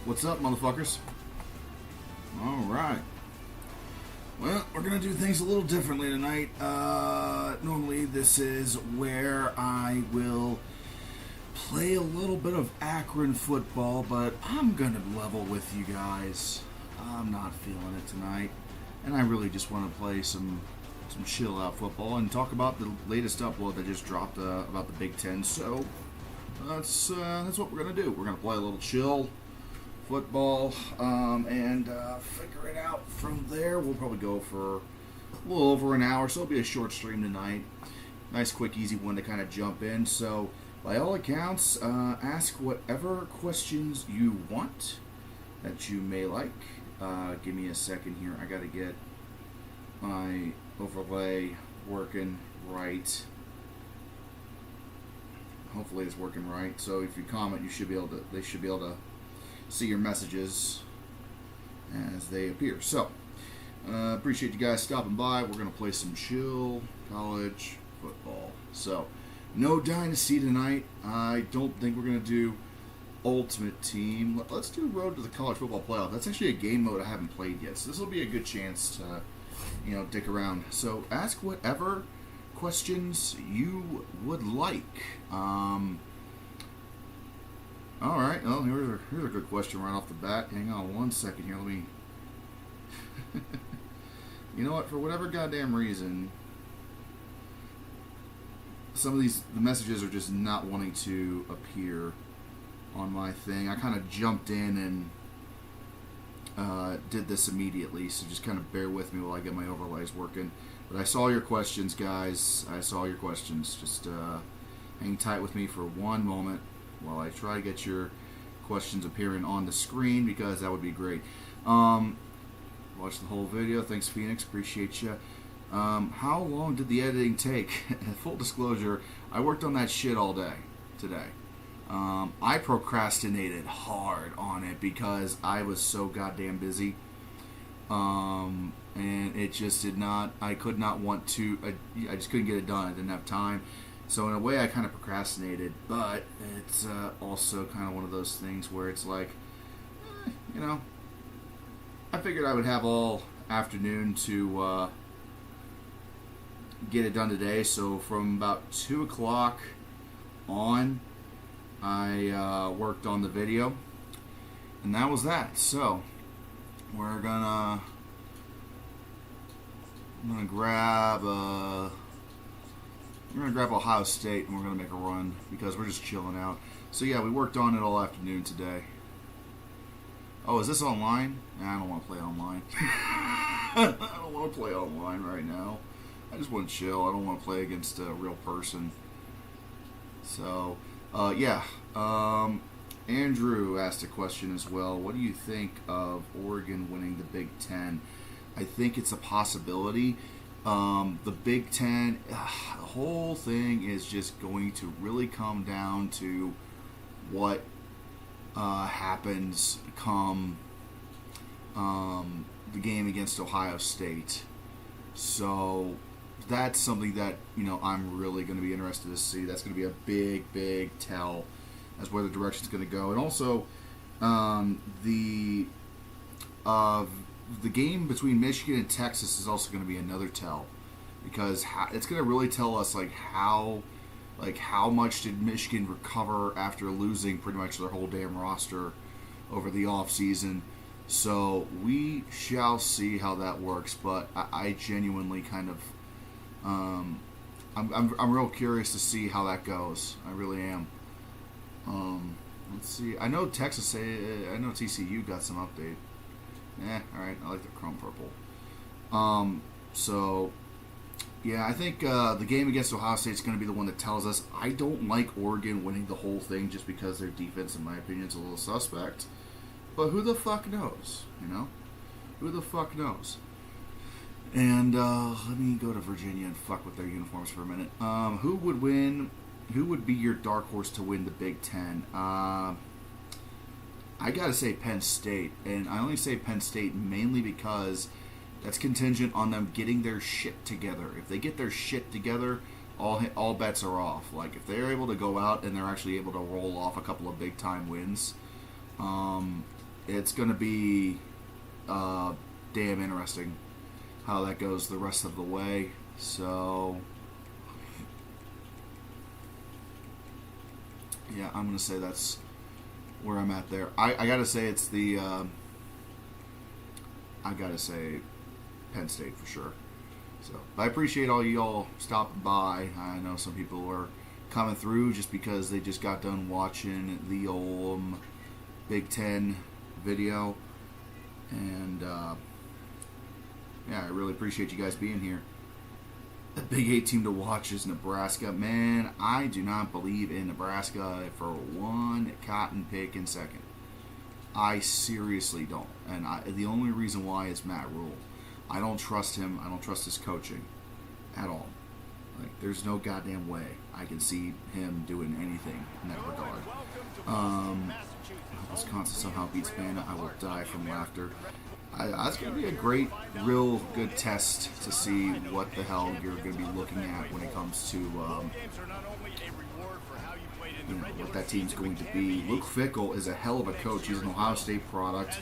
What's up, motherfuckers? Alright. Well, we're going to do things a little differently tonight. Normally, this is where I will play a little bit of Akron football, but I'm going to level with you guys. I'm not feeling it tonight, and I really just want to play some chill-out football and talk about the latest upload that just dropped about the Big Ten. So that's what we're going to do. We're going to play a little chill football and figure it out from there. We'll probably go for a little over an hour, so it'll be a short stream tonight. Nice, quick, easy one to kind of jump in. So by all accounts, ask whatever questions you want that you may like. Give me a second here. I got to get my overlay working right. Hopefully it's working right. So if you comment, they should be able to see your messages as they appear. So appreciate you guys stopping by. We're going to play some chill college football. So no dynasty tonight. I don't think we're going to do ultimate team. Let's do road to the college football playoff. That's actually a game mode I haven't played yet, so this will be a good chance to dick around. So ask whatever questions you would like. All right. Well, here's a good question right off the bat. Hang on one second here. Let me. You know what? For whatever goddamn reason, some of the messages are just not wanting to appear on my thing. I kind of jumped in and did this immediately, so just kind of bear with me while I get my overlays working. But I saw your questions, guys. I saw your questions. Just hang tight with me for one moment while I try to get your questions appearing on the screen, because that would be great. Watch the whole video. Thanks, Phoenix. Appreciate you. How long did the editing take? Full disclosure, I worked on that shit all day today. I procrastinated hard on it because I was so goddamn busy. And it just did not, I could not want to, I just couldn't get it done. I didn't have time. So in a way I kind of procrastinated, but it's also kind of one of those things where it's like, I figured I would have all afternoon to get it done today. So from about 2 o'clock on, I worked on the video, and that was that. So I'm gonna grab Ohio State, and we're gonna make a run because we're just chilling out. So yeah, we worked on it all afternoon today. Oh, is this online? Nah, I don't want to play online. I don't want to play online right now. I just want to chill. I don't want to play against a real person. So yeah. Andrew asked a question as well. What do you think of Oregon winning the Big Ten? I think it's a possibility. The Big Ten, the whole thing is just going to really come down to what happens come the game against Ohio State. So that's something that I'm really going to be interested to see. That's going to be a big tell as where the direction's going to go. And also the game between Michigan and Texas is also going to be another tell, because it's going to really tell us how much did Michigan recover after losing pretty much their whole damn roster over the off season. So we shall see how that works. But I genuinely kind of I'm real curious to see how that goes. I really am. Let's see. I know TCU got some update. Alright, I like the chrome purple. So yeah, I think the game against Ohio State is going to be the one that tells us. I don't like Oregon winning the whole thing just because their defense, in my opinion, is a little suspect. But who the fuck knows? Who the fuck knows? And let me go to Virginia and fuck with their uniforms for a minute. Who would win? Who would be your dark horse to win the Big Ten? I gotta say Penn State, and I only say Penn State mainly because that's contingent on them getting their shit together. If they get their shit together, all bets are off. Like, if they're able to go out and they're actually able to roll off a couple of big time wins, it's going to be damn interesting how that goes the rest of the way. So, yeah, I'm going to say that's where I'm at there. I got to say it's the, I got to say Penn State for sure. So, but I appreciate all y'all stopping by. I know some people are coming through just because they just got done watching the old Big Ten video. And, yeah, I really appreciate you guys being here. The Big 8 team to watch is Nebraska. Man, I do not believe in Nebraska for one cotton pick in second. I seriously don't. And the only reason why is Matt Rule. I don't trust him. I don't trust his coaching at all. Like, there's no goddamn way I can see him doing anything in that regard. Wisconsin somehow beats Bama. I will die from laughter. That's going to be a great, real good test to see what the hell you're going to be looking at when it comes to what that team's going to be. Luke Fickell is a hell of a coach. He's an Ohio State product.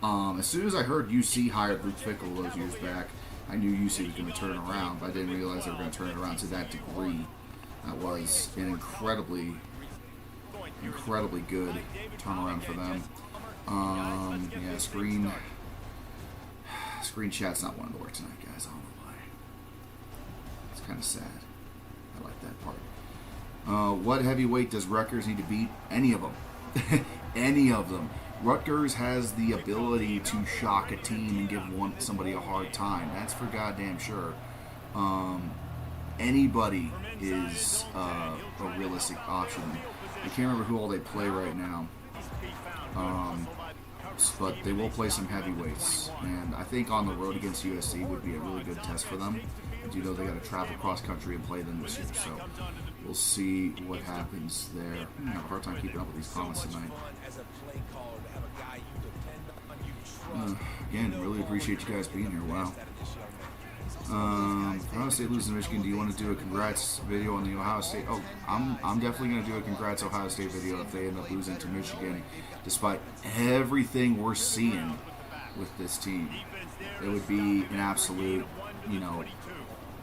As soon as I heard UC hired Luke Fickell those years back, I knew UC was going to turn it around, but I didn't realize they were going to turn it around to that degree. That was an incredibly good turnaround for them. Yeah, screen chat's not wanting to work tonight, guys. I don't know why. It's kind of sad. I like that part. What heavyweight does Rutgers need to beat? Any of them. Any of them. Rutgers has the ability to shock a team and give somebody a hard time. That's for goddamn sure. Anybody is a realistic option. I can't remember who all they play right now. But they will play some heavyweights. And I think on the road against USC would be a really good test for them. I do know they got to travel cross country and play them this year. So we'll see what happens there. I have a hard time keeping up with these comments tonight. Again, really appreciate you guys being here. Wow. Ohio State loses to Michigan. Do you want to do a congrats video on the Ohio State? Oh, I'm definitely going to do a congrats Ohio State video if they end up losing to Michigan, despite everything we're seeing with this team. It would be an absolute,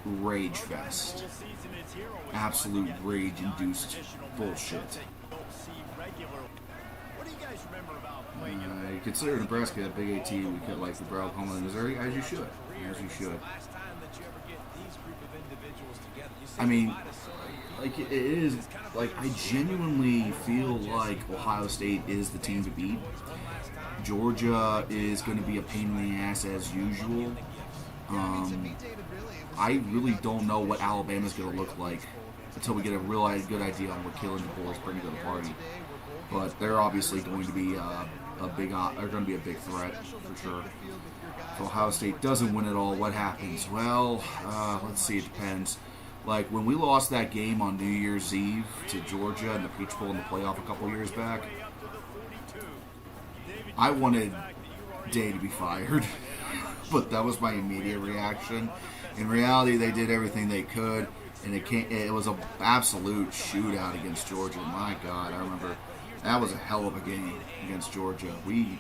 rage fest. Absolute rage-induced bullshit. You consider Nebraska a Big 8 team. We could like the Brown, Oklahoma, and Missouri, as you should. As you should. I mean, like it is. Like I genuinely feel like Ohio State is the team to beat. Georgia is going to be a pain in the ass as usual. I really don't know what Alabama's going to look like until we get a real good idea on what Kalen DeBoer is bringing to the party. But they're obviously going to be they're going to be a big threat for sure. If Ohio State doesn't win it all, what happens? Well, let's see. It depends. Like when we lost that game on New Year's Eve to Georgia in the Peach Bowl in the playoff a couple years back, I wanted Day to be fired, but that was my immediate reaction. In reality, they did everything they could, and it was an absolute shootout against Georgia. My God, I remember that was a hell of a game against Georgia. We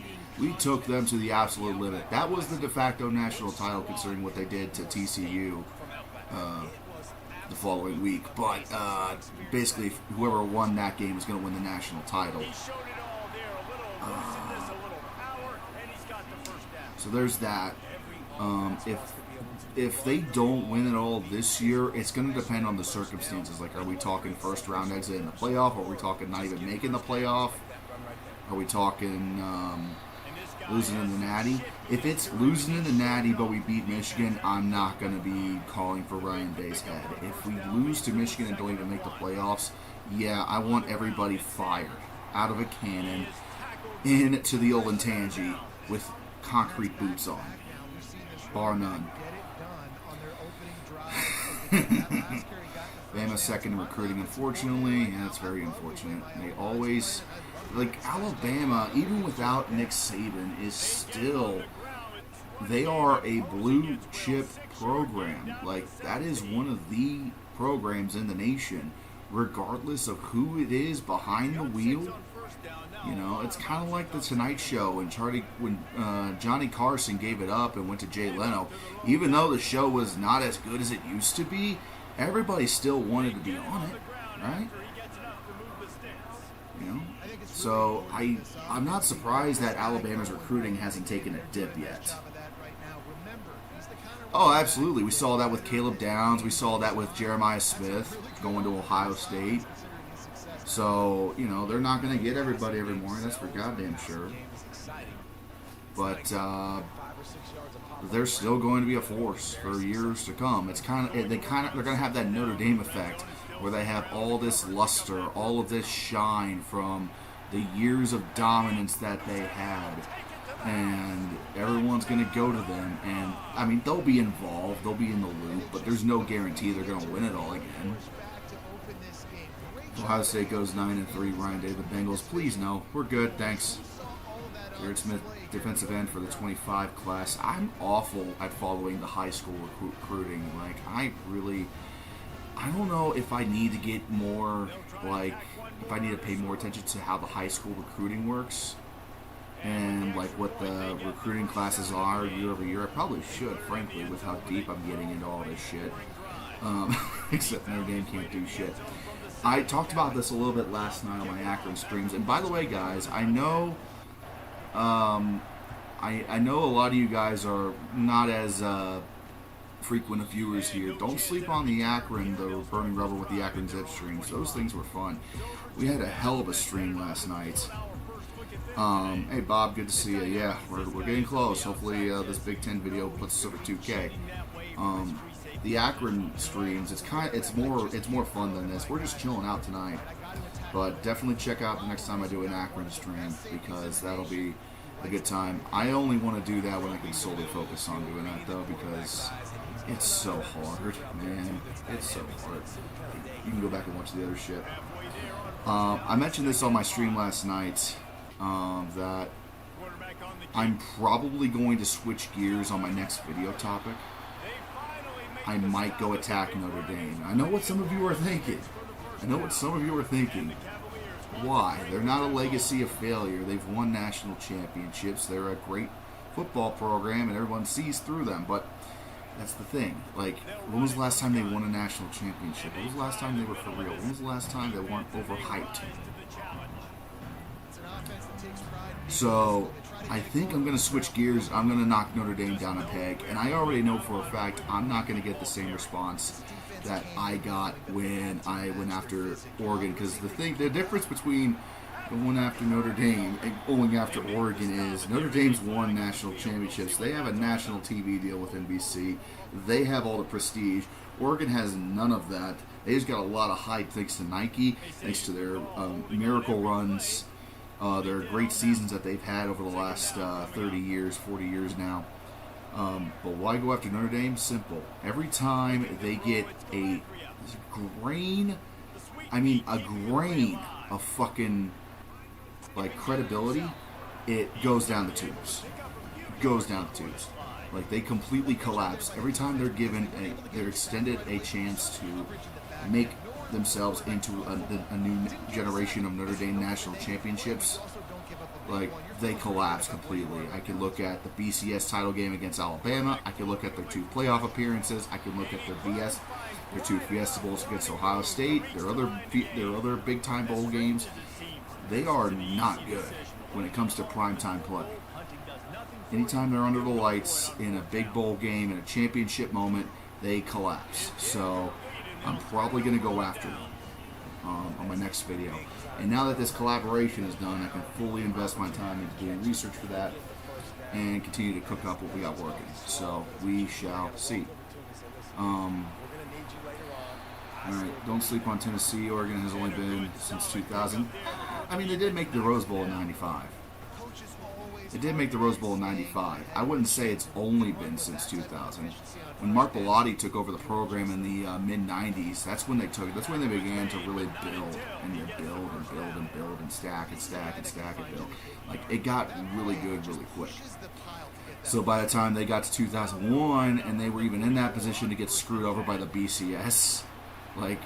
took them to the absolute limit. That was the de facto national title, considering what they did to TCU the following week. But basically, whoever won that game was going to win the national title. So there's that. If they don't win it all this year, it's going to depend on the circumstances. Like, are we talking first round exit in the playoff? Are we talking not even making the playoff? Are we talking losing in the Natty? If it's losing in the Natty but we beat Michigan, I'm not going to be calling for Ryan Day's head. If we lose to Michigan and don't even make the playoffs, yeah, I want everybody fired out of a cannon into the Olentangy with concrete boots on, bar none. Bama second in recruiting, unfortunately, and it's very unfortunate. They always, like Alabama, even without Nick Saban, is still, they are a blue chip program. Like, that is one of the programs in the nation, regardless of who it is behind the wheel. You know, it's kind of like the Tonight Show when Johnny Carson gave it up and went to Jay Leno. Even though the show was not as good as it used to be, everybody still wanted to be on it, right? You know, so I'm not surprised that Alabama's recruiting hasn't taken a dip yet. Oh, absolutely. We saw that with Caleb Downs. We saw that with Jeremiah Smith going to Ohio State. So, you know, they're not going to get everybody every morning. That's for goddamn sure. But they're still going to be a force for years to come. It's they're going to have that Notre Dame effect where they have all this luster, all of this shine from the years of dominance that they had. And everyone's going to go to them. And, I mean, they'll be involved. They'll be in the loop. But there's no guarantee they're going to win it all again. Ohio State goes 9-3. Ryan Day, the Bengals. Please, no. We're good. Thanks. Jared Smith, defensive end for the 25 class. I'm awful at following the high school recruiting. Like, I don't know if I need to get more, like, if I need to pay more attention to how the high school recruiting works. And, like, what the recruiting classes are year over year. I probably should, frankly, with how deep I'm getting into all this shit. Except Notre Dame can't do shit. I talked about this a little bit last night on my Akron streams. And by the way, guys, I know I know a lot of you guys are not as frequent viewers here. Don't sleep on the Akron, the Burning Rubber with the Akron Zip streams. Those things were fun. We had a hell of a stream last night. Hey Bob, good to see you. Yeah, we're getting close. Hopefully this Big Ten video puts us over 2K. The Akron streams, it's more fun than this. We're just chilling out tonight, but definitely check out the next time I do an Akron stream because that'll be a good time. I only want to do that when I can solely focus on doing that though, because it's so hard, man. It's so hard. You can go back and watch the other shit. I mentioned this on my stream last night that I'm probably going to switch gears on my next video topic. I might go attack Notre Dame. I know what some of you are thinking. Why? They're not a legacy of failure. They've won national championships. They're a great football program, and everyone sees through them. But that's the thing. Like, when was the last time they won a national championship? When was the last time they were for real? When was the last time they weren't overhyped? So, I think I'm going to switch gears. I'm going to knock Notre Dame down a peg. And I already know for a fact I'm not going to get the same response that I got when I went after Oregon. Because the difference between going after Notre Dame and going after Oregon is Notre Dame's won national championships. They have a national TV deal with NBC. They have all the prestige. Oregon has none of that. They just got a lot of hype thanks to Nike, thanks to their miracle runs. Their great seasons that they've had over the last 30 years, 40 years now. But why go after Notre Dame? Simple. Every time they get a grain of fucking, like, credibility, it goes down the tubes. Like, they completely collapse. Every time they're extended a chance to make themselves into a new generation of Notre Dame national championships, like, they collapse completely. I can look at the BCS title game against Alabama. I can look at their 2 playoff appearances. I can look at their 2 Fiesta Bowls against Ohio State. Their other big time bowl games. They are not good when it comes to primetime play. Anytime they're under the lights in a big bowl game in a championship moment, they collapse. So I'm probably going to go after them on my next video. And now that this collaboration is done, I can fully invest my time into doing research for that and continue to cook up what we got working. So we shall see. Alright, don't sleep on Tennessee. Oregon has only been since 2000. I mean, they did make the Rose Bowl in 95. I wouldn't say it's only been since 2000. When Mark Bellotti took over the program in the mid-90s, that's when they began to really build and stack and build. Like, it got really good really quick. So by the time they got to 2001 and they were even in that position to get screwed over by the BCS, Like,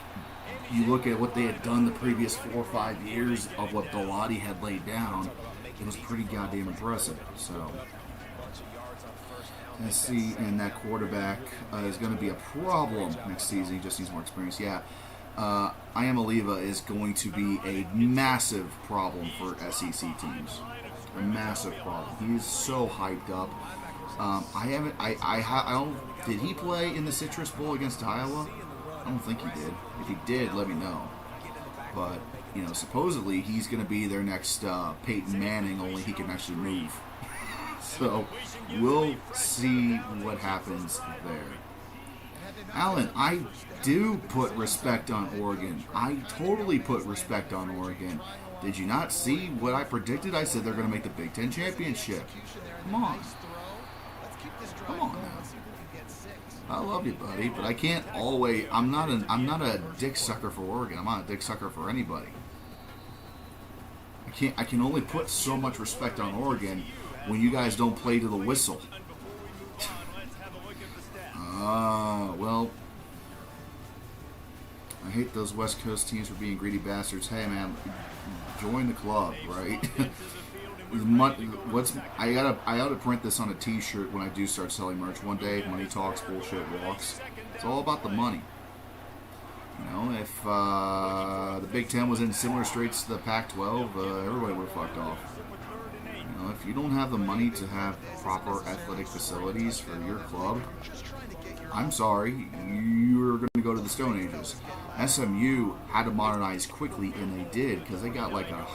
you look at what they had done the previous 4 or 5 years of what Bellotti had laid down, it was pretty goddamn impressive. So, Tennessee and that quarterback is going to be a problem next season. He just needs more experience. Yeah, Iamaliva is going to be a massive problem for SEC teams. A massive problem. He's so hyped up. I don't. Did he play in the Citrus Bowl against Iowa? I don't think he did. If he did, let me know. But supposedly he's going to be their next Peyton Manning, only he can actually move. So we'll see what happens there. Alan, I do put respect on Oregon. I totally put respect on Oregon. Did you not see what I predicted? I said they're going to make the Big Ten championship. Come on. Come on now. I love you, buddy, but I can't always. I'm not a dick sucker for Oregon. I'm not a dick sucker for anybody. I can only put so much respect on Oregon when you guys don't play to the whistle. Well, I hate those West Coast teams for being greedy bastards. Hey, man, join the club, right? I gotta print this on a T-shirt when I do start selling merch one day. Money talks, bullshit walks. It's all about the money. If the Big Ten was in similar straits to the Pac-12, everybody would have fucked off. If you don't have the money to have proper athletic facilities for your club, I'm sorry, you're going to go to the Stone Ages. SMU had to modernize quickly, and they did, because they got like a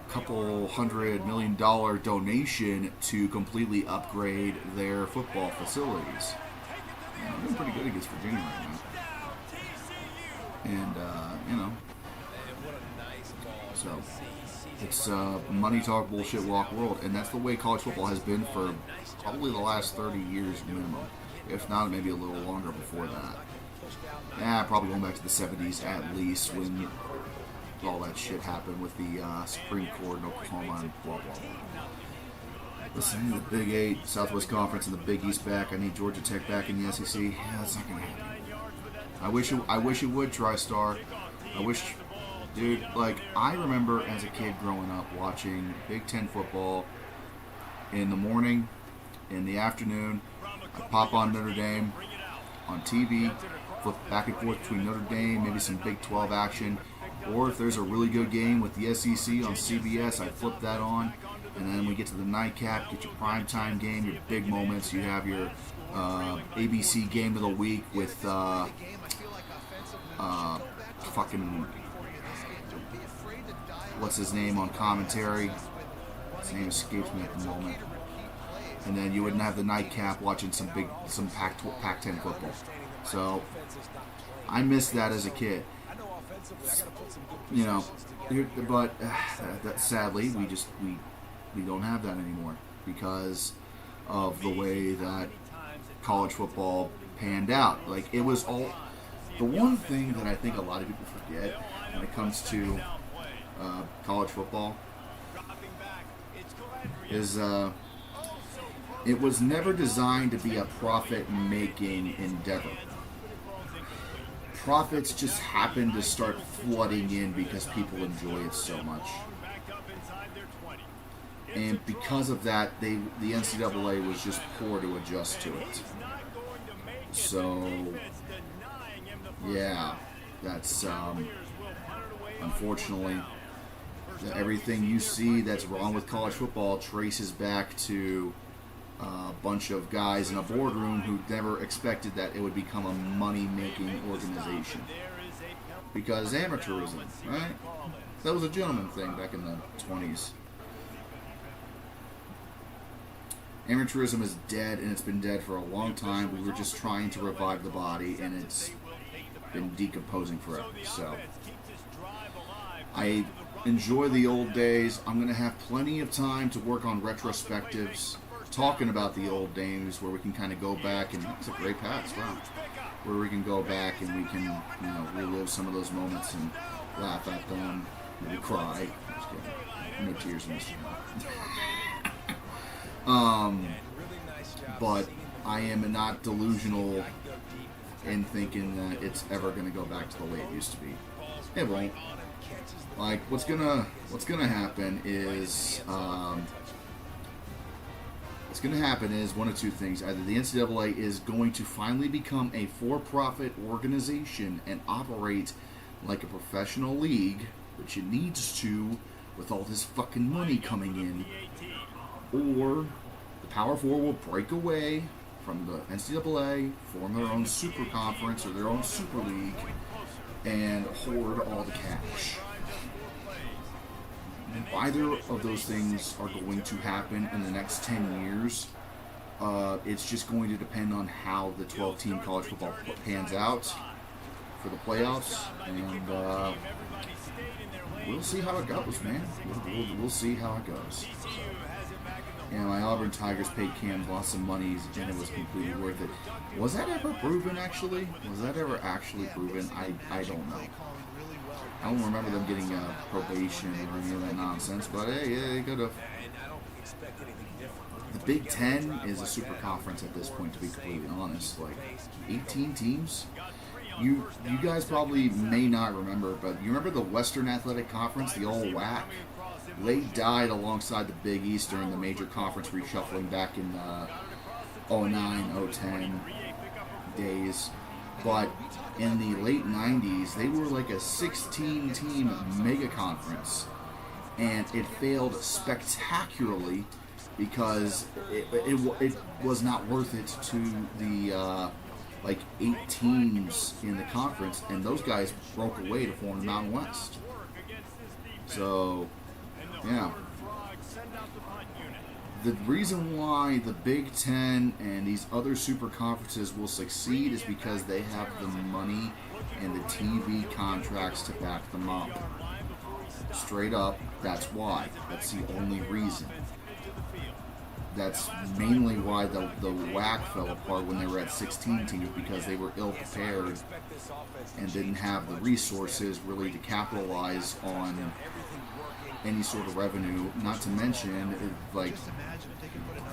couple $100 million donation to completely upgrade their football facilities. They're doing pretty good against Virginia right now. And, so it's money talk, bullshit walk world, and that's the way college football has been for probably the last 30 years minimum, if not maybe a little longer before that. Probably going back to the 70s at least, when all that shit happened with the Supreme Court in Oklahoma and blah, blah, blah. Listen, the Big 8, Southwest Conference, and the Big East back. I need Georgia Tech back in the SEC. Yeah, that's not going to happen. I wish it would, TriStar. I wish, dude, I remember as a kid growing up watching Big Ten football in the morning, in the afternoon. I'd pop on Notre Dame on TV, flip back and forth between Notre Dame, maybe some Big 12 action. Or if there's a really good game with the SEC on CBS, I'd flip that on. And then we get to the nightcap, get your primetime game, your big moments. You have your ABC game of the week with fucking, what's his name on commentary? His name escapes me at the moment. And then you wouldn't have the nightcap watching some Pac-10 football. So I missed that as a kid. But sadly we don't have that anymore because of the way that college football panned out. It was all the one thing that I think a lot of people forget when it comes to college football is it was never designed to be a profit-making endeavor. Profits just happen to start flooding in because people enjoy it so much. And because of that, the NCAA was just poor to adjust to it. So, yeah, that's, unfortunately, everything you see that's wrong with college football traces back to a bunch of guys in a boardroom who never expected that it would become a money-making organization. Because amateurism, right? That was a gentleman thing back in the 20s. Amateurism is dead, and it's been dead for a long time. We were just trying to revive the body, and it's been decomposing forever. So, I enjoy the old days. I'm going to have plenty of time to work on retrospectives, talking about the old days where we can kind of go back, and it's a great past, wow. Where we can go back and we can, relive some of those moments and laugh at them, maybe cry. Just kidding. No tears in this channel. But I am not delusional in thinking that it's ever going to go back to the way it used to be. It won't. Like, what's gonna happen is one of two things. Either the NCAA is going to finally become a for-profit organization and operate like a professional league, which it needs to with all this fucking money coming in, or the Power Four will break away from the NCAA, form their own super conference or their own super league, and hoard all the cash. Either of those things are going to happen in the next 10 years. It's just going to depend on how the 12-team college football pans out for the playoffs, and we'll see how it goes, man. We'll see how it goes. And my Auburn Tigers paid Cam lots of money, and it was completely worth it. Was that ever proven, actually? Was that ever actually proven? I don't know. I don't remember them getting probation or any of that nonsense, but hey, yeah, they could have. The Big Ten is a super conference at this point, to be completely honest. Like, 18 teams? You guys probably may not remember, but you remember the Western Athletic Conference, the old WAC? They died alongside the Big East during the major conference reshuffling back in 09, 010 days. But in the late 90s, they were like a 16-team mega conference. And it failed spectacularly because it was not worth it to the like 8 teams in the conference. And those guys broke away to form the Mountain West. So, yeah. The reason why the Big Ten and these other super conferences will succeed is because they have the money and the TV contracts to back them up. Straight up, that's why. That's the only reason. That's mainly why the WAC fell apart when they were at 16 teams, because they were ill-prepared and didn't have the resources really to capitalize on any sort of revenue. Not to mention, like,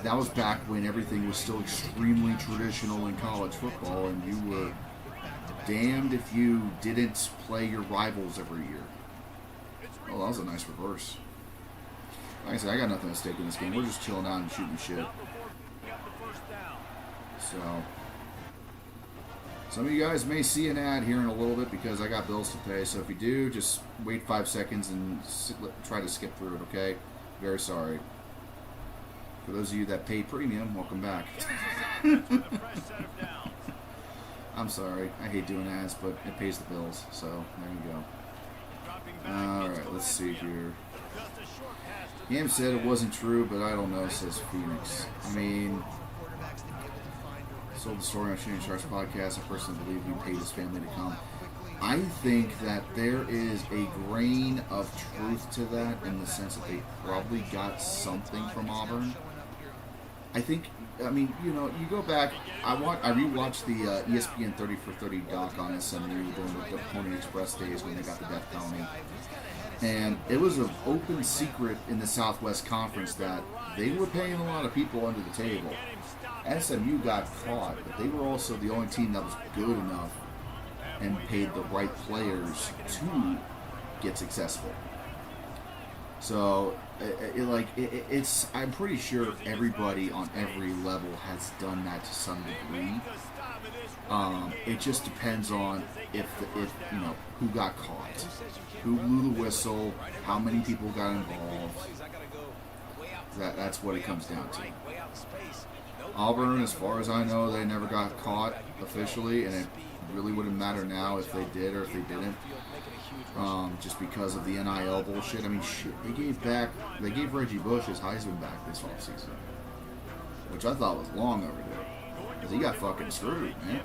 that was back when everything was still extremely traditional in college football, and you were damned if you didn't play your rivals every year. Oh, that was a nice reverse. Like I said, I got nothing at stake in this game. We're just chilling out and shooting shit. So, some of you guys may see an ad here in a little bit because I got bills to pay. So if you do, just wait 5 seconds and try to skip through it, okay? Very sorry. For those of you that pay premium, welcome back. I'm sorry. I hate doing ads, but it pays the bills. So, there you go. Alright, let's see here. Ham said it wasn't true, but I don't know, says Phoenix. I mean, sold the story on Shooting Sharks podcast. I personally believe he paid his family to come. I think that there is a grain of truth to that in the sense that they probably got something from Auburn. I think, I mean, you know, you go back, I rewatched the ESPN 30 for 30 doc on SMU during the Pony Express days when they got the death penalty. And it was an open secret in the Southwest Conference that they were paying a lot of people under the table. SMU got caught, but they were also the only team that was good enough and paid the right players to get successful. So, it's. I'm pretty sure everybody on every level has done that to some degree. It just depends on if you know who got caught, who blew the whistle, how many people got involved. That's what it comes down to. Auburn, as far as I know, they never got caught officially, and it really wouldn't matter now if they did or if they didn't. Just because of the NIL bullshit. I mean, shit, they gave Reggie Bush his Heisman back this offseason, which I thought was long overdue, because he got fucking screwed, man.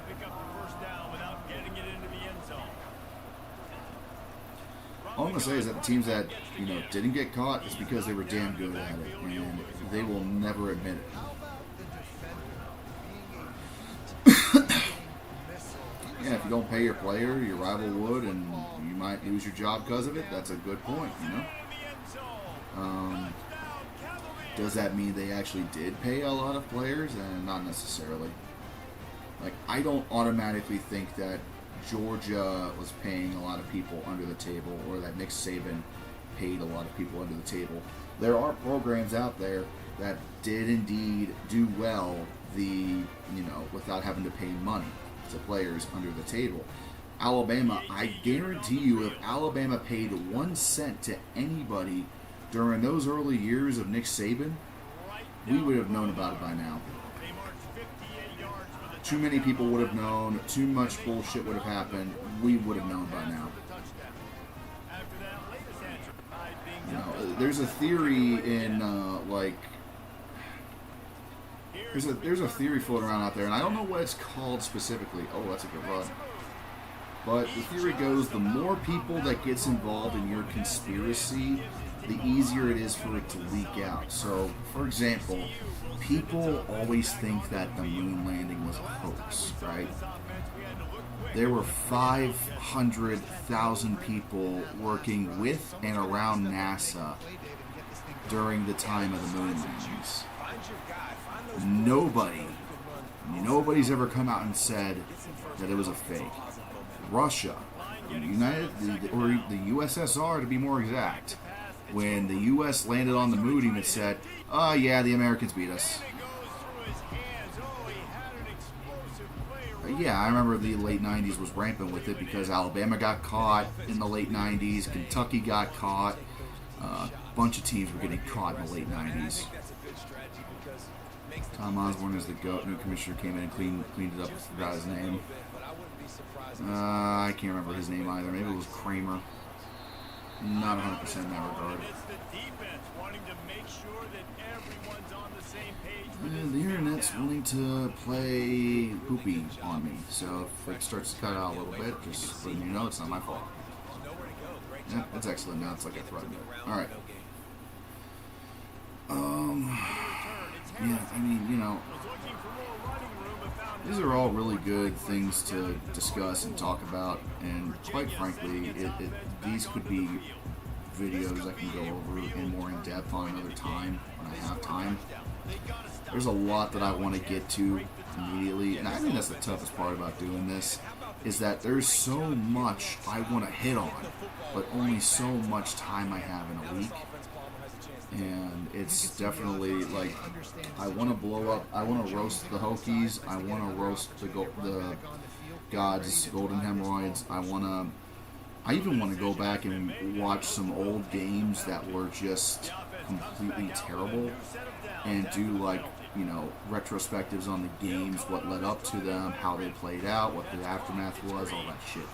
All I'm gonna say is that the teams that, you know, didn't get caught is because they were damn good at it, and they will never admit it. Yeah, if you don't pay your player, your rival would, and you might lose your job because of it. That's a good point, you know. Does that mean they actually did pay a lot of players? Not necessarily. Like, I don't automatically think that Georgia was paying a lot of people under the table, or that Nick Saban paid a lot of people under the table. There are programs out there that did indeed do well, without having to pay money to players under the table. Alabama, I guarantee you, if Alabama paid 1 cent to anybody during those early years of Nick Saban, we would have known about it by now. Too many people would have known. Too much bullshit would have happened. We would have known by now. There's a theory in there's a theory floating around out there, and I don't know what it's called specifically. Oh, that's a good run. But the theory goes, the more people that gets involved in your conspiracy, the easier it is for it to leak out. So, for example, people always think that the moon landing was a hoax, right? There were 500,000 people working with and around NASA during the time of the moon landings. Nobody's ever come out and said that it was a fake. Russia, the USSR to be more exact, when the U.S. landed on the moon, it said, "Oh yeah, the Americans beat us." Yeah, I remember the late 90s was rampant with it because Alabama got caught in the late 90s, Kentucky got caught, a bunch of teams were getting caught in the late 90s. Tom Osborne is the GOAT. New commissioner came in and cleaned it up. I forgot his name. I can't remember his name either. Maybe it was Kramer. Not 100% in that regard. The internet's wanting to play poopy on me, so if it starts to cut out a little bit, just letting you know it's not my fault. Yeah, that's excellent. Now it's like I threatened it. Alright. Yeah, I mean, these are all really good things to discuss and talk about, and quite frankly, these could be videos I can go over in more in depth on another time when I have time. There's a lot that I want to get to immediately, and I think that's the toughest part about doing this, is that there's so much I want to hit on, but only so much time I have in a week. And it's definitely like, I want to blow up, I want to roast the Hokies, I want to roast the Gods' golden hemorrhoids, I even want to go back and watch some old games that were just completely terrible and do retrospectives on the games, what led up to them, how they played out, what the aftermath was, all that shit.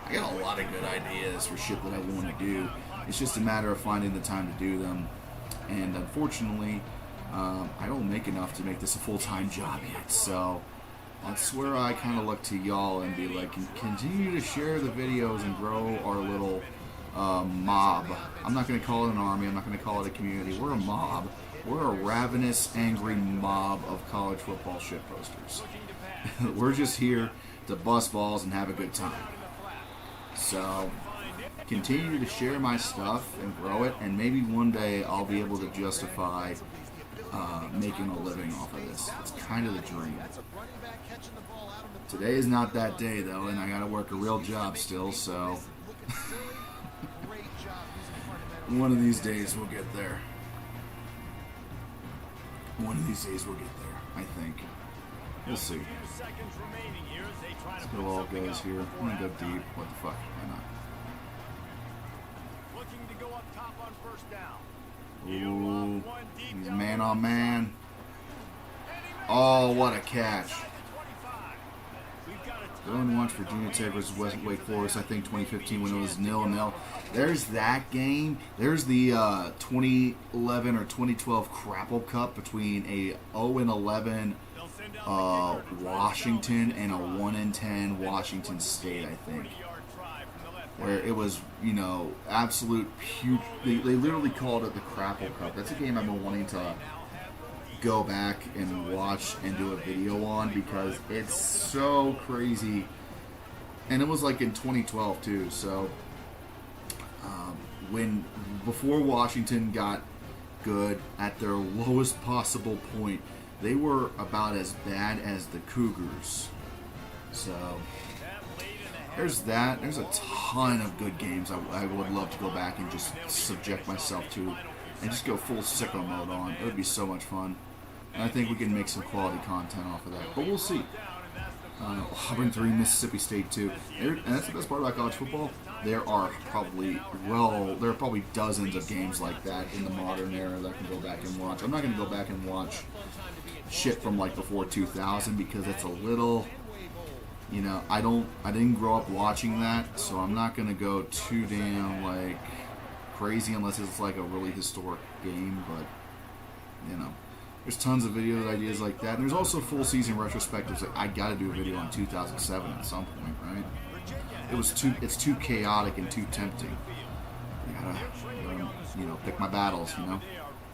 I got a lot of good ideas for shit that I want to do. It's just a matter of finding the time to do them. And unfortunately, I don't make enough to make this a full-time job yet. So that's where I kind of look to y'all and be like, continue to share the videos and grow our little mob. I'm not going to call it an army. I'm not going to call it a community. We're a mob. We're a ravenous, angry mob of college football shit posters. We're just here to bust balls and have a good time. So continue to share my stuff and grow it, and maybe one day I'll be able to justify making a living off of this. It's kind of the dream. Today is not that day, though, and I gotta work a real job still, so one of these days we'll get there. One of these days we'll get there, I think. We'll see. Let's go all goes here. I'm gonna go deep. What the fuck? Why not? Ooh, he's man on man. Oh, what a catch. Going once Virginia Tech versus Wake Forest, I think 2015 when it was 0-0. There's that game. There's the 2011 or 2012 Crapple Cup between a 0-11 Washington and a 1-10 Washington State, I think. Where it was, absolute huge. They literally called it the Crapple Cup. That's a game I've been wanting to go back and watch and do a video on because it's so crazy. And it was like in 2012 too. So before Washington got good at their lowest possible point, they were about as bad as the Cougars So there's that. There's a ton of good games I would love to go back and just subject myself to and just go full sicko mode on. It would be so much fun. And I think we can make some quality content off of that. But we'll see. Auburn 3, Mississippi State 2. And that's the best part about college football. There are probably dozens of games like that in the modern era that I can go back and watch. I'm not going to go back and watch shit from like before 2000 because it's a little, you know, I didn't grow up watching that, so I'm not going to go too damn like crazy unless it's like a really historic game. But you know, there's tons of video ideas like that. And there's also full season retrospectives. Like, I got to do a video on 2007 at some point, right? It's too chaotic and too tempting. I gotta, you know, pick my battles, you know.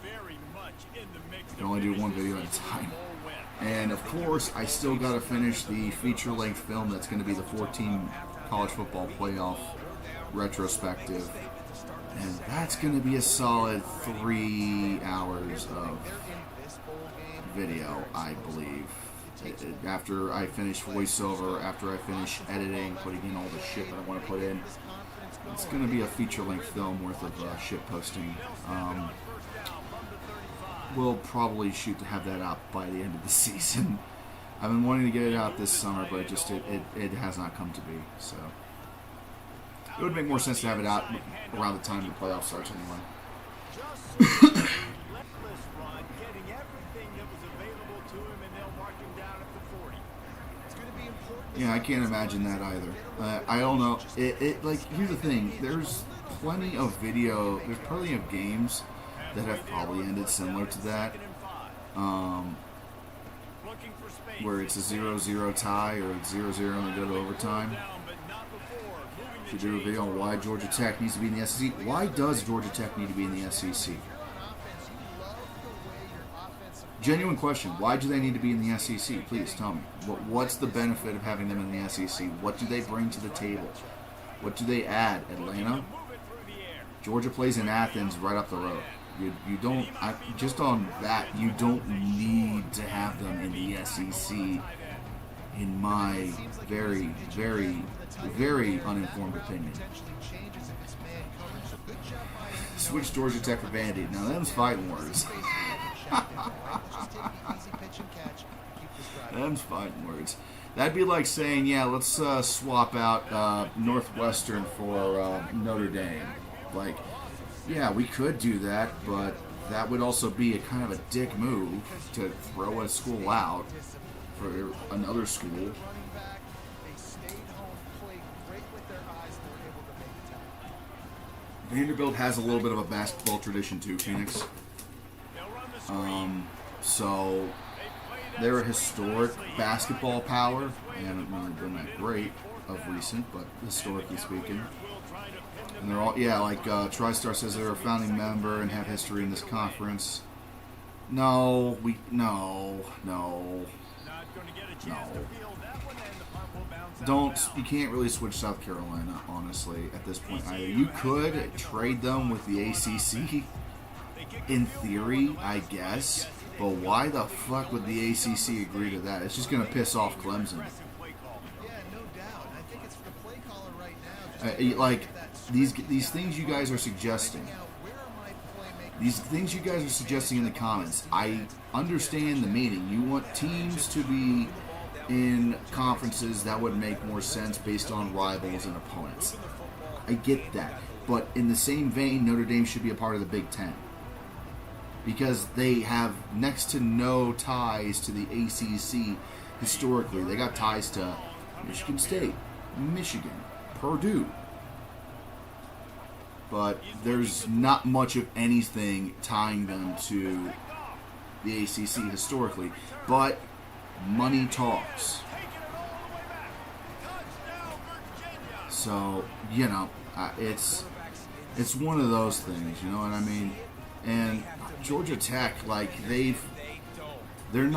I can only do one video at a time. And of course, I still gotta finish the feature-length film that's going to be the 14 college football playoff retrospective. And that's going to be a solid 3 hours of video, I believe. After I finish voiceover, after I finish editing, putting in all the shit that I want to put in, it's going to be a feature-length film worth of shit posting. We'll probably shoot to have that out by the end of the season. I've been wanting to get it out this summer, but it has not come to be. So it would make more sense to have it out around the time the playoff starts anyway. Yeah, I can't imagine that either. I don't know. Like, here's the thing. There's plenty of video. There's plenty of games that have probably ended similar to that. Where it's a 0-0 tie or it's 0-0 and they go to overtime. To do a video on why Georgia Tech needs to be in the SEC. Why does Georgia Tech need to be in the SEC? Genuine question. Why do they need to be in the SEC? Please tell me. What's the benefit of having them in the SEC? What do they bring to the table? What do they add? Atlanta? Georgia plays in Athens right up the road. You don't, just on that, you don't need to have them in the SEC, in my very, very, very uninformed opinion. Switch Georgia Tech for Vandy. Now, them's fighting words. Them's fighting words. That'd be like saying, yeah, let's swap out Northwestern for Notre Dame. Like, yeah, we could do that, but that would also be a kind of a dick move to throw a school out for another school. Vanderbilt has a little bit of a basketball tradition too, Phoenix. So they're a historic basketball power. They haven't really been that great of recent, but historically speaking. And they're all, yeah, like TriStar says they're a founding member and have history in this conference. No. You can't really switch South Carolina, honestly, at this point either. You could trade them with the ACC, in theory, I guess. But why the fuck would the ACC agree to that? It's just going to piss off Clemson. Like, these things you guys are suggesting. These things you guys are suggesting in the comments, I understand the meaning. You want teams to be in conferences that would make more sense based on rivals and opponents. I get that. But in the same vein, Notre Dame should be a part of the Big Ten. Because they have next to no ties to the ACC historically. They got ties to Michigan State, Michigan, Purdue. But there's not much of anything tying them to the ACC historically. But money talks. So, you know, it's one of those things, you know what I mean? And Georgia Tech, like, they were in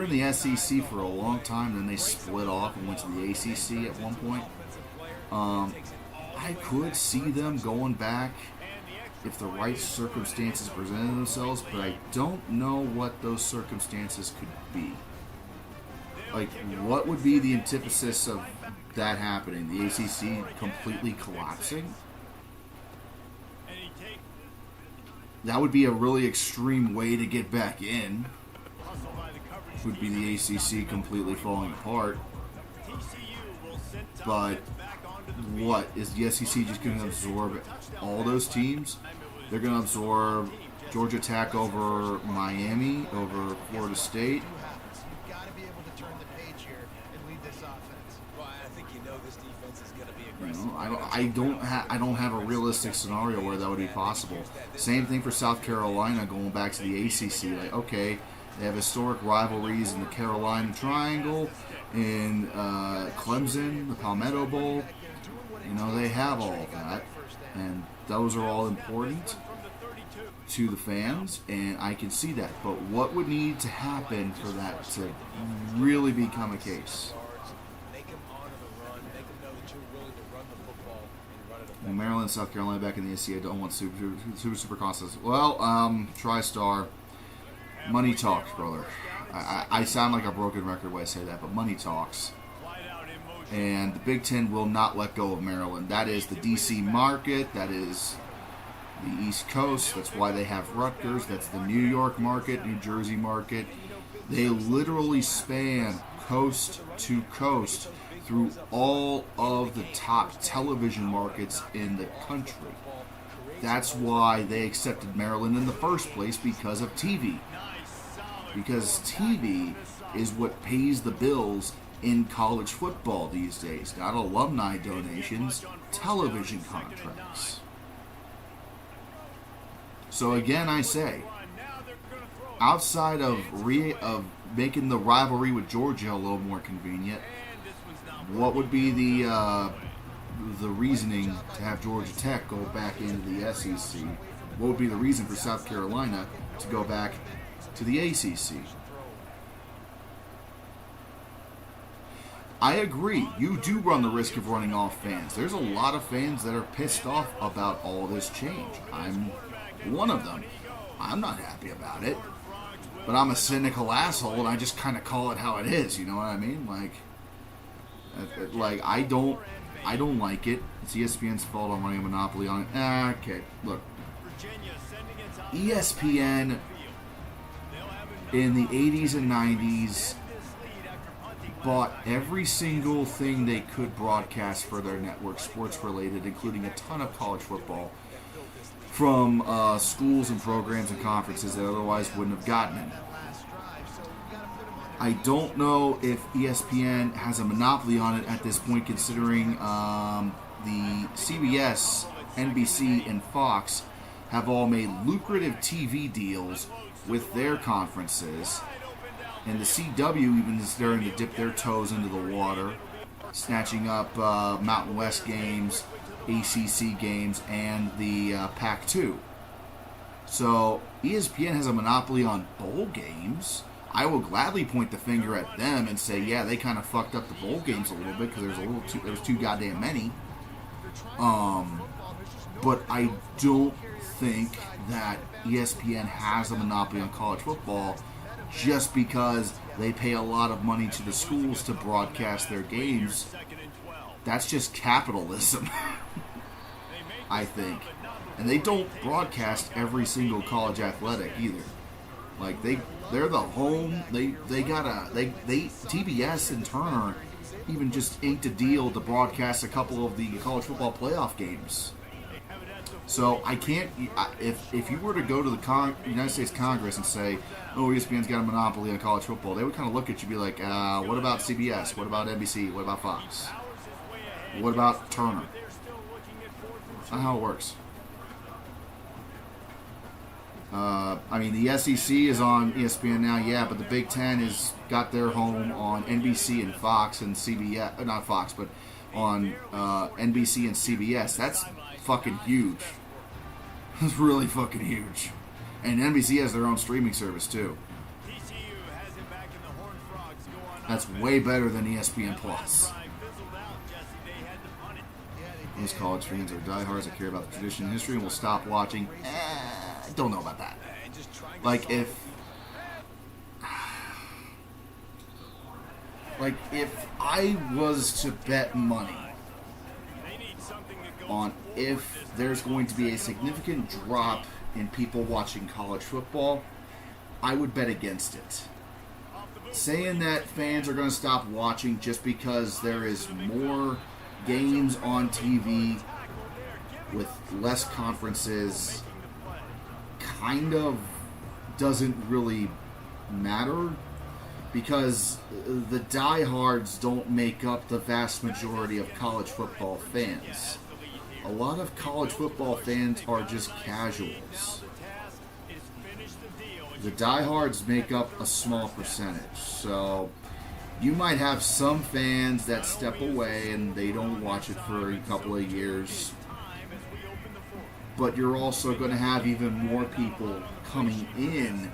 the SEC for a long time, then they split off and went to the ACC at one point. I could see them going back if the right circumstances presented themselves, but I don't know what those circumstances could be. Like, what would be the antithesis of that happening? The ACC completely collapsing? That would be a really extreme way to get back in. Would be the ACC completely falling apart. But what? Is the SEC just going to absorb all those teams? They're going to absorb Georgia Tech over Miami, over Florida State. I don't have a realistic scenario where that would be possible. Same thing for South Carolina going back to the ACC. Like, okay, they have historic rivalries in the Carolina Triangle, in Clemson, the Palmetto Bowl. You know, they have all of that, and those are all important to the fans, and I can see that. But what would need to happen for that to really become a case? Well, Maryland, South Carolina back in the SEC. don't want super contests. Well, TriStar, money talks, brother. I sound like a broken record when I say that, but money talks. And the Big Ten will not let go of Maryland. That is the D.C. market. That is the East Coast. That's why they have Rutgers. That's the New York market, New Jersey market. They literally span coast to coast through all of the top television markets in the country. That's why they accepted Maryland in the first place, because of TV. Because TV is what pays the bills in college football these days. Not alumni donations, television contracts. So again, I say, outside of making the rivalry with Georgia a little more convenient, what would be the reasoning to have Georgia Tech go back into the SEC? What would be the reason for South Carolina to go back to the ACC? I agree. You do run the risk of running off fans. There's a lot of fans that are pissed off about all this change. I'm one of them. I'm not happy about it. But I'm a cynical asshole, and I just kind of call it how it is. You know what I mean? Like I don't like it. It's ESPN's fault I'm running a monopoly on it. Okay, look. ESPN in the 80s and 90s bought every single thing they could broadcast for their network, sports related, including a ton of college football, from schools and programs and conferences that otherwise wouldn't have gotten it. I don't know if ESPN has a monopoly on it at this point, considering the CBS, NBC, and Fox have all made lucrative TV deals with their conferences. And the CW even is starting to dip their toes into the water, snatching up Mountain West games, ACC games, and the Pac-2. So ESPN has a monopoly on bowl games. I will gladly point the finger at them and say, yeah, they kind of fucked up the bowl games a little bit because there was too goddamn many. But I don't think that ESPN has a monopoly on college football just because they pay a lot of money to the schools to broadcast their games. That's just capitalism, I think. And they don't broadcast every single college athletic either. Like they're the home. They TBS and Turner even just inked a deal to broadcast a couple of the college football playoff games. So I can't. If you were to go to the United States Congress and say, "Oh, ESPN's got a monopoly on college football," they would kind of look at you and be like, "What about CBS? What about NBC? What about Fox? What about Turner?" That's not how it works. I mean, the SEC is on ESPN now, yeah, but the Big Ten has got their home on NBC and Fox and CBS. Not Fox, but on NBC and CBS. That's fucking huge. That's really fucking huge. And NBC has their own streaming service, too. That's way better than ESPN Plus. Most college fans are diehards that care about the tradition and history and will stop watching. Don't know about that. like, if I was to bet money on if there's going to be a significant drop in people watching college football, I would bet against it. Saying that fans are going to stop watching just because there is more games on TV with less conferences kind of doesn't really matter, because the diehards don't make up the vast majority of college football fans. A lot of college football fans are just casuals. The diehards make up a small percentage. So you might have some fans that step away and they don't watch it for a couple of years. But you're also going to have even more people coming in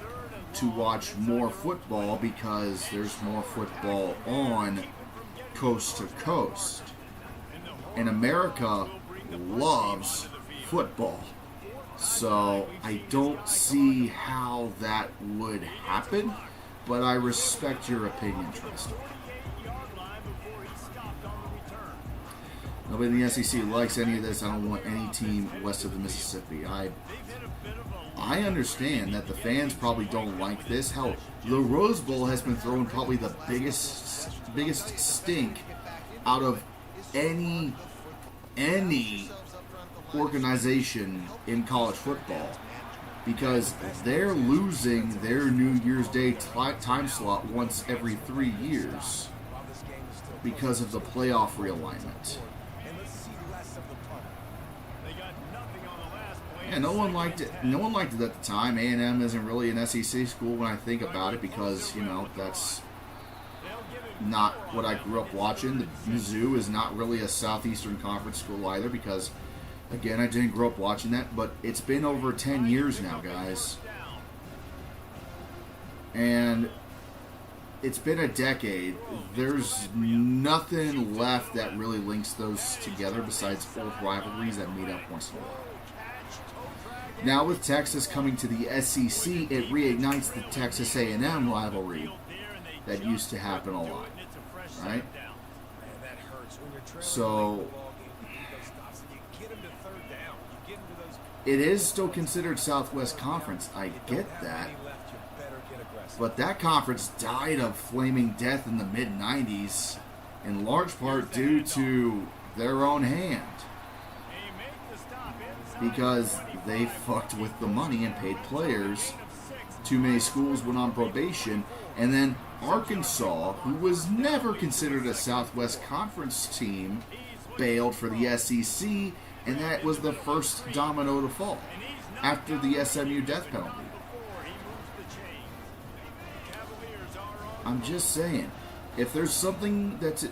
to watch more football because there's more football on coast to coast. And America loves football. So I don't see how that would happen, but I respect your opinion, Tristan. Nobody in the SEC likes any of this. I don't want any team west of the Mississippi. I understand that the fans probably don't like this. Hell, the Rose Bowl has been throwing probably the biggest stink out of any organization in college football, because they're losing their New Year's Day time slot once every 3 years because of the playoff realignment. Yeah, no one liked it. No one liked it at the time. A&M isn't really an SEC school when I think about it, because that's not what I grew up watching. The Mizzou is not really a Southeastern Conference school either, because again, I didn't grow up watching that, but it's been over 10 years now, guys. And it's been a decade. There's nothing left that really links those together besides old rivalries that meet up once in a while. Now with Texas coming to the SEC, it reignites the Texas A&M rivalry that used to happen a lot, right? So it is still considered Southwest Conference. I get that. But that conference died of flaming death in the mid-90s, in large part due to their own hand. Because they fucked with the money and paid players. Too many schools went on probation. And then Arkansas, who was never considered a Southwest Conference team, bailed for the SEC. And that was the first domino to fall after the SMU death penalty. I'm just saying, if there's something that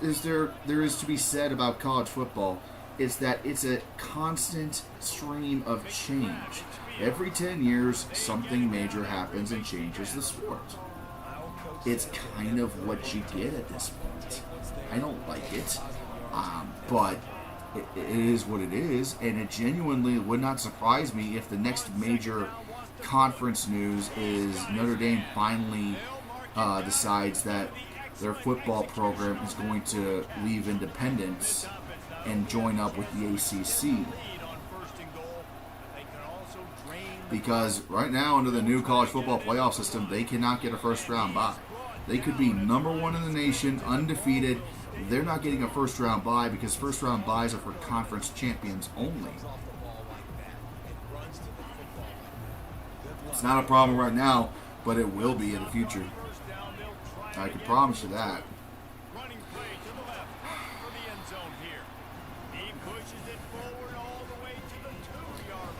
there is to be said about college football, it's that it's a constant stream of change. Every 10 years, something major happens and changes the sport. It's kind of what you get at this point. I don't like it, but it is what it is, and it genuinely would not surprise me if the next major conference news is Notre Dame finally decides that their football program is going to leave independence and join up with the ACC. Because right now, under the new college football playoff system, they cannot get a first-round bye. They could be number one in the nation, undefeated. They're not getting a first-round bye because first-round byes are for conference champions only. It's not a problem right now, but it will be in the future. I can promise you that.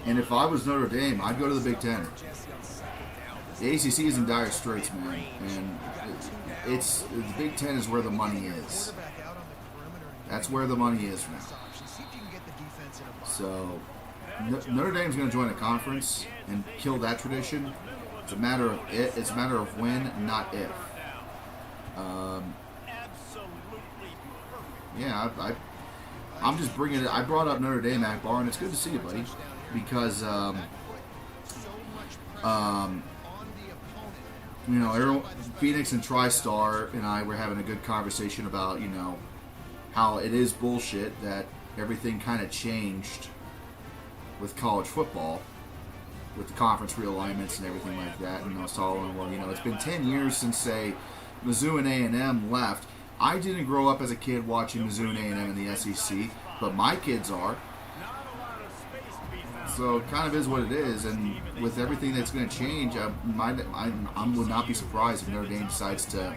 And if I was Notre Dame, I'd go to the Big Ten. The ACC is in dire straits, man, and the Big Ten is where the money is. That's where the money is now. So Notre Dame's going to join a conference and kill that tradition. It's a matter of it. It's a matter of when, not if. Yeah, I'm just bringing it. I brought up Notre Dame, Akbar, and it's good to see you, buddy, you know, Phoenix and TriStar and I were having a good conversation about, you know, how it is bullshit that everything kind of changed with college football, with the conference realignments and everything like that. And I was telling, well, you know, it's been 10 years since, say, Mizzou and A&M left. I didn't grow up as a kid watching Mizzou and A&M in the SEC, but my kids are. So it kind of is what it is, and with everything that's going to change, I would not be surprised if Notre Dame decides to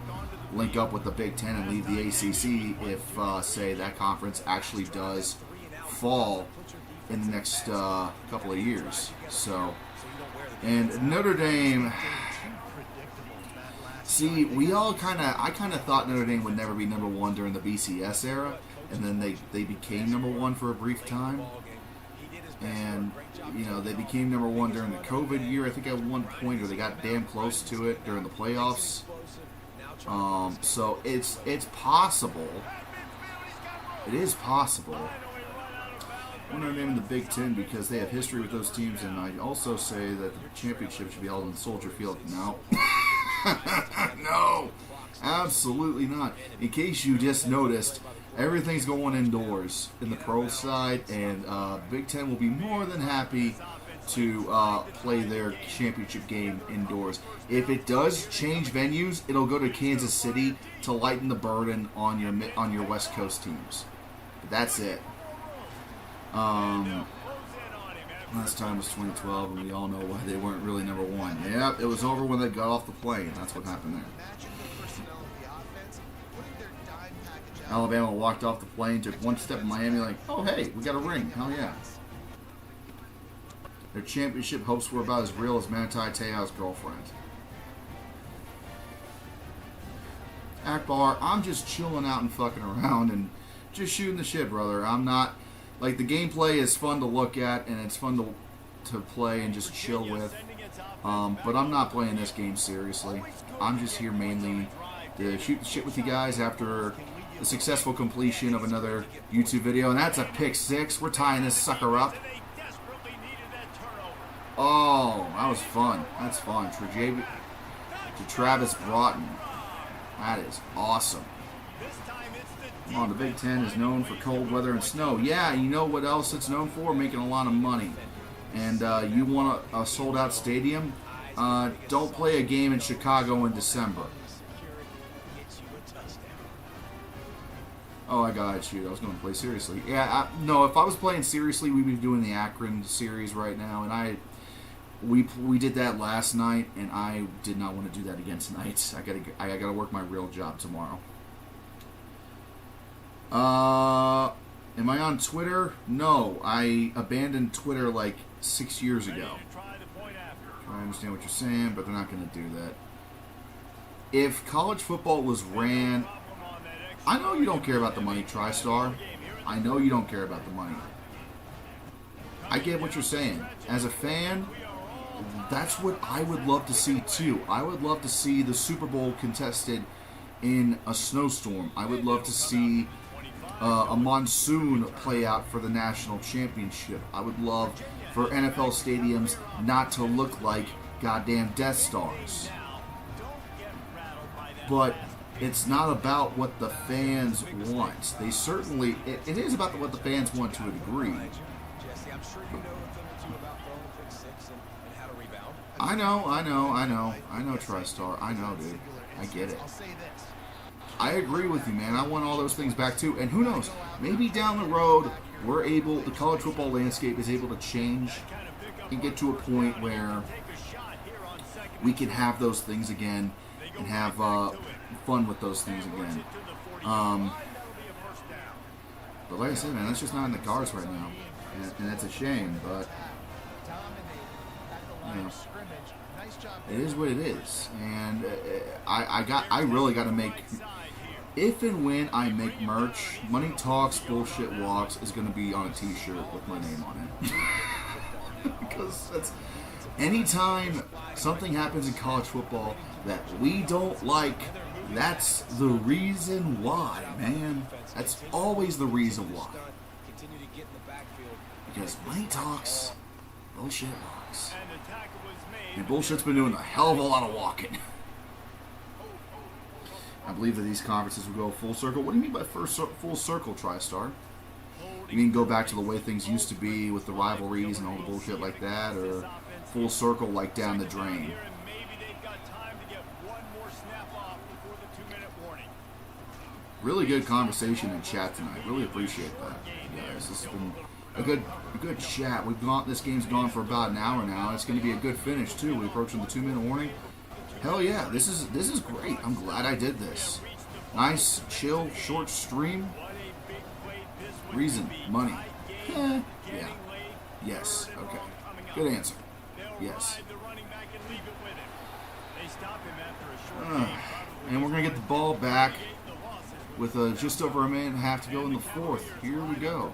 link up with the Big Ten and leave the ACC if, say, that conference actually does fall in the next couple of years. So, and Notre Dame, see, I kind of thought Notre Dame would never be number one during the BCS era, and then they became number one for a brief time. And, you know, they became number one during the COVID year. I think at one point, or they got damn close to it during the playoffs. So it's possible. It is possible. I'm going to name in the Big Ten because they have history with those teams, and I also say that the championship should be held in Soldier Field. No. No. Absolutely not. In case you just noticed, everything's going indoors in the pro side, and Big Ten will be more than happy to play their championship game indoors. If it does change venues, it'll go to Kansas City to lighten the burden on your West Coast teams. But that's it. Last time was 2012, and we all know why they weren't really number one. Yep, it was over when they got off the plane. That's what happened there. Alabama walked off the plane, took one step in Miami, like, oh, hey, we got a ring. Hell yeah. Their championship hopes were about as real as Manti Te'o's girlfriend. Akbar, I'm just chilling out and fucking around and just shooting the shit, brother. I'm not, like, the gameplay is fun to look at, and it's fun to play and just chill with. But I'm not playing this game seriously. I'm just here mainly to shoot the shit with you guys after the successful completion of another YouTube video, and that's a pick six. We're tying this sucker up. Oh, that was fun. That's fun. To Travis Broughton. That is awesome. Come on, the Big Ten is known for cold weather and snow. Yeah, you know what else it's known for? Making a lot of money. And you want a sold-out stadium? Don't play a game in Chicago in December. Oh, I got it. Shoot, I was going to play seriously. Yeah, no, if I was playing seriously, we'd be doing the Akron series right now, and we did that last night, and I did not want to do that again tonight. I gotta work my real job tomorrow. Am I on Twitter? No, I abandoned Twitter like 6 years ago. I understand what you're saying, but they're not going to do that. If college football was ran... I know you don't care about the money, TriStar. I know you don't care about the money. I get what you're saying. As a fan, that's what I would love to see too. I would love to see the Super Bowl contested in a snowstorm. I would love to see a monsoon play out for the national championship. I would love for NFL stadiums not to look like goddamn Death Stars. But it's not about what the fans want. They certainly, it is about what the fans want to a degree. I know, TriStar. I know, dude. I get it. I agree with you, man. I want all those things back too. And who knows? Maybe down the road, the college football landscape is able to change and get to a point where we can have those things again and have fun with those things again. But like I said, man, that's just not in the cards right now, and that's a shame. But you know, it is what it is, and I really got to make. If and when I make merch, Money Talks Bullshit Walks is going to be on a t-shirt with my name on it. Because that's anytime something happens in college football that we don't like, that's the reason why, man. That's always the reason why. Because Money Talks Bullshit Walks. And Bullshit's been doing a hell of a lot of walking. I believe that these conferences will go full circle. What do you mean by full circle, TriStar? You mean go back to the way things used to be with the rivalries and all the bullshit like that, or full circle like down the drain? Really good conversation in chat tonight. Really appreciate that, guys. This has been a good chat. This game's gone for about an hour now. It's going to be a good finish too. We're approaching the 2-minute warning. Hell yeah, this is great. I'm glad I did this. Nice, chill, short stream. Reason, money. Yeah. Yes. Okay. Good answer. Yes. And we're gonna get the ball back with just over a minute and a half to go in the fourth. Here we go.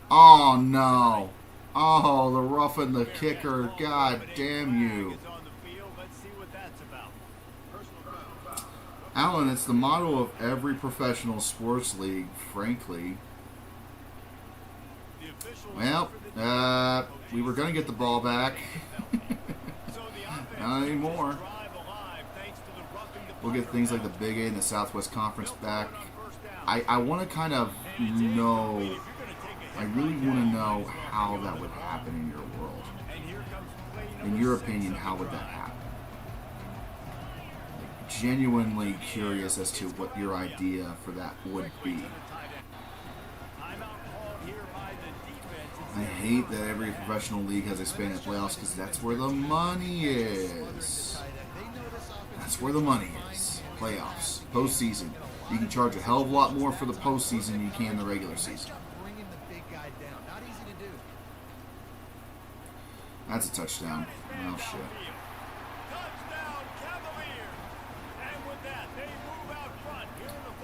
Oh no. Oh, the roughing the kicker. God damn you. Alan, it's the motto of every professional sports league, frankly. Well, we were going to get the ball back. Not anymore. We'll get things like the Big A and the Southwest Conference back. I want to kind of know... I really want to know how that would happen in your world. In your opinion, how would that happen? Like, genuinely curious as to what your idea for that would be. I hate that every professional league has expanded playoffs because that's where the money is. That's where the money is. Playoffs. Postseason. You can charge a hell of a lot more for the postseason than you can the regular season. That's a touchdown. Oh, shit.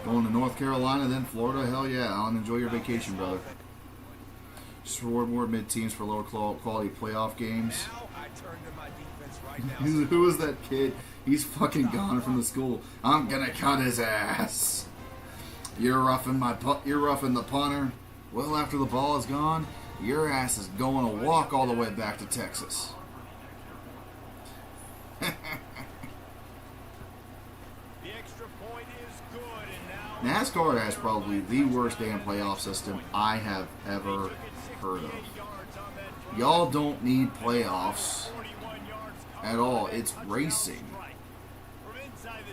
Going to North Carolina, then Florida. Hell yeah, Alan. Enjoy your vacation, brother. Just reward more mid-teams for lower quality playoff games. Who is that kid? He's fucking gone from the school. I'm gonna cut his ass. You're roughing the punter. Well, after the ball is gone, your ass is going to walk all the way back to Texas. NASCAR has probably the worst damn playoff system I have ever heard of. Y'all don't need playoffs at all. It's racing.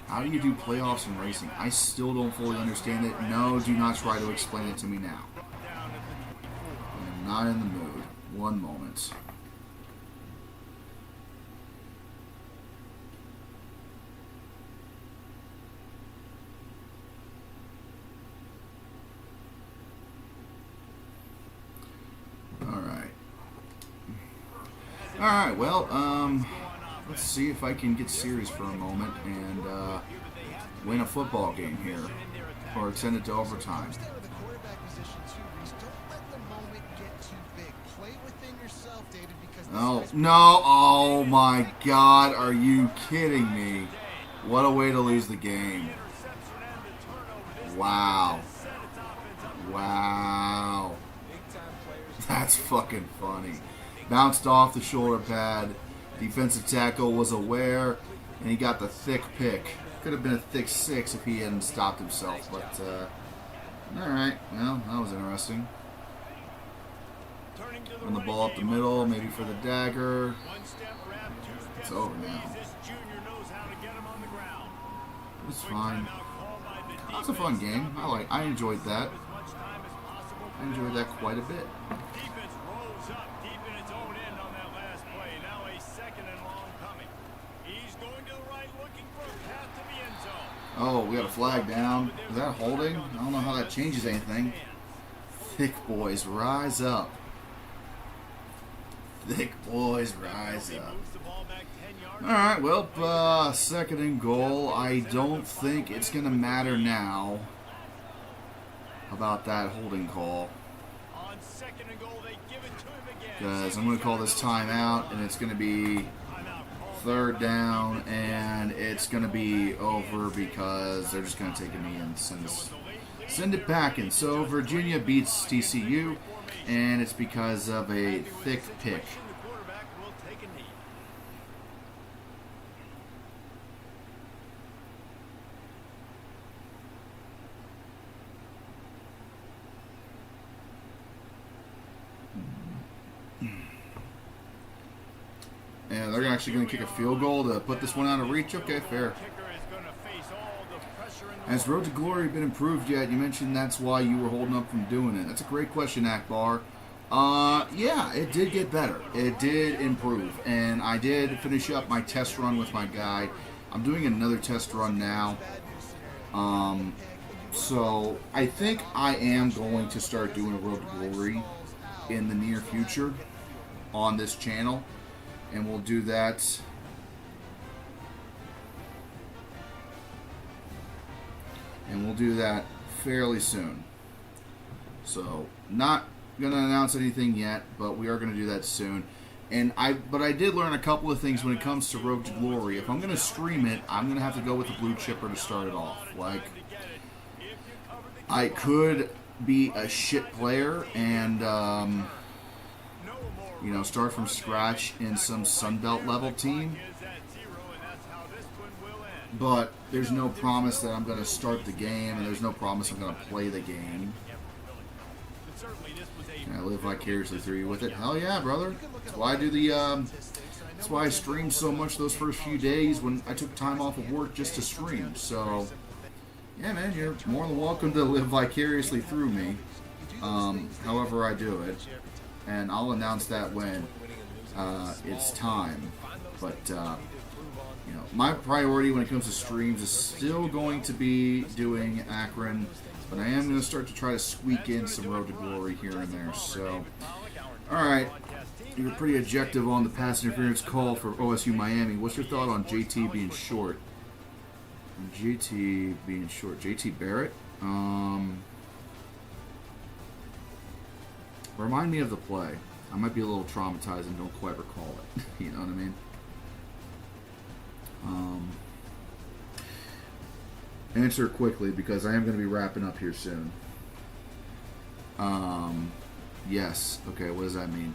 How do you do playoffs in racing? I still don't fully understand it. No, do not try to explain it to me now. I'm not in the mood. One moment. Alright, well, let's see if I can get serious for a moment and win a football game here. Or extend it to overtime. Oh, no. Oh, my God. Are you kidding me? What a way to lose the game. Wow. Wow. That's fucking funny. Bounced off the shoulder pad. Defensive tackle was aware, and he got the thick pick. Could have been a thick 6 if he hadn't stopped himself, but, alright. Well, that was interesting. Run the ball up the middle, maybe for the dagger. It's over now. It's fine. That's a fun game. I enjoyed that. I enjoyed that quite a bit. Oh, we got a flag down. Is that holding? I don't know how that changes anything. Thick boys, rise up. Thick boys, rise up. Alright, well, 2nd and goal. I don't think it's going to matter now about that holding call. Because I'm going to call this timeout, and it's going to be 3rd down, and it's going to be over because they're just going to take a knee and send it back in. So Virginia beats TCU, and it's because of a thick pick. And they're actually going to kick a field goal to put this one out of reach. Okay, fair. Has Road to Glory been improved yet? You mentioned that's why you were holding up from doing it. That's a great question, Akbar. Yeah, it did get better. It did improve. And I did finish up my test run with my guide. I'm doing another test run now. So I think I am going to start doing Road to Glory in the near future on this channel. And we'll do that. And we'll do that fairly soon. So, not going to announce anything yet, but we are going to do that soon. And I did learn a couple of things when it comes to Road to Glory. If I'm going to stream it, I'm going to have to go with the blue chipper to start it off. Like, I could be a shit player and, you know, start from scratch in some Sunbelt level team. But there's no promise that I'm going to start the game, and there's no promise I'm going to play the game. Can I live vicariously through you with it? Hell yeah, brother. That's why I do the, that's why I streamed so much those first few days when I took time off of work just to stream. So, yeah, man, you're more than welcome to live vicariously through me, however I do it. And I'll announce that when it's time. But, you know, my priority when it comes to streams is still going to be doing Akron, but I am going to start to try to squeak in some Road to Glory here and there. So, alright, you were pretty objective on the pass interference call for OSU Miami. What's your thought on JT being short? JT being short. JT Barrett? Remind me of the play. I might be a little traumatized and don't quite recall it. You know what I mean? Answer quickly because I am going to be wrapping up here soon. Yes. Okay, what does that mean?